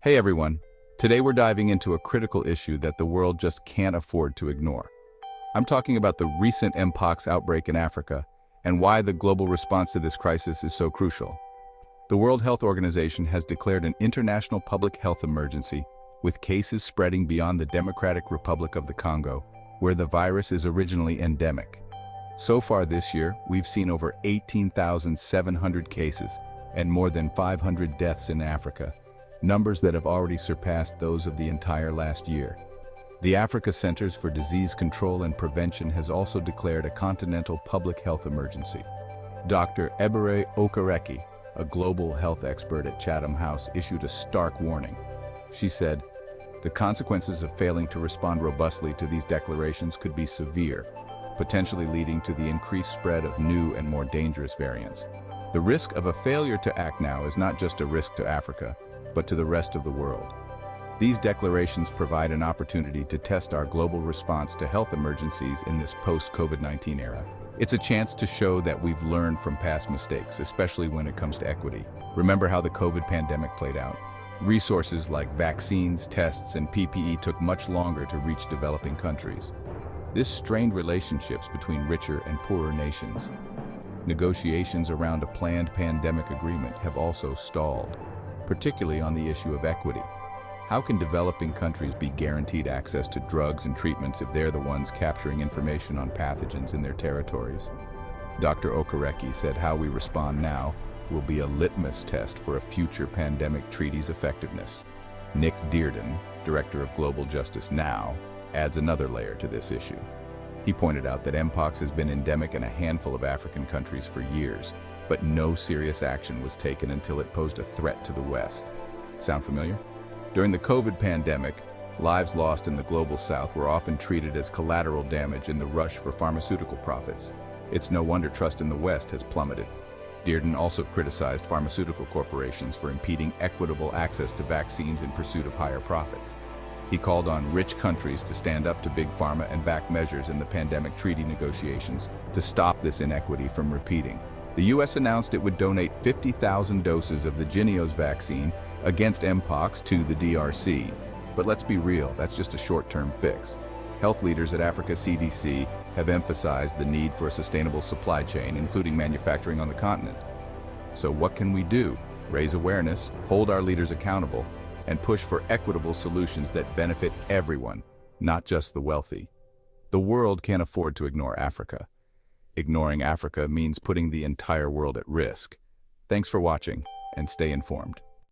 Hey everyone, today we're diving into a critical issue that the world just can't afford to ignore. I'm talking about the recent mpox outbreak in Africa and why the global response to this crisis is so crucial. The World Health Organization has declared an international public health emergency, with cases spreading beyond the Democratic Republic of the Congo, where the virus is originally endemic. So far this year, we've seen over 18,700 cases and more than 500 deaths in Africa, numbers that have already surpassed those of the entire last year. The Africa Centers for Disease Control and Prevention has also declared a continental public health emergency. Dr. Ebere Okereke, a global health expert at Chatham House, issued a stark warning. She said, "The consequences of failing to respond robustly to these declarations could be severe, potentially leading to the increased spread of new and more dangerous variants. The risk of a failure to act now is not just a risk to Africa, but to the rest of the world. These declarations provide an opportunity to test our global response to health emergencies in this post-COVID-19 era. It's a chance to show that we've learned from past mistakes, especially when it comes to equity. Remember how the COVID pandemic played out? Resources like vaccines, tests, and PPE took much longer to reach developing countries. This strained relationships between richer and poorer nations. Negotiations around a planned pandemic agreement have also stalled, particularly on the issue of equity. How can developing countries be guaranteed access to drugs and treatments if they're the ones capturing information on pathogens in their territories? Dr. Okereke said how we respond now will be a litmus test for a future pandemic treaty's effectiveness. Nick Dearden, Director of Global Justice Now, adds another layer to this issue. He pointed out that mpox has been endemic in a handful of African countries for years, but no serious action was taken until it posed a threat to the West. Sound familiar? During the COVID pandemic, lives lost in the global South were often treated as collateral damage in the rush for pharmaceutical profits. It's no wonder trust in the West has plummeted. Dearden also criticized pharmaceutical corporations for impeding equitable access to vaccines in pursuit of higher profits. He called on rich countries to stand up to big pharma and back measures in the pandemic treaty negotiations to stop this inequity from repeating. The U.S. announced it would donate 50,000 doses of the Jynneos vaccine against mpox to the DRC. But let's be real, that's just a short-term fix. Health leaders at Africa CDC have emphasized the need for a sustainable supply chain, including manufacturing on the continent. So what can we do? Raise awareness, hold our leaders accountable, and push for equitable solutions that benefit everyone, not just the wealthy. The world can't afford to ignore Africa. Ignoring Africa means putting the entire world at risk. Thanks for watching, and stay informed.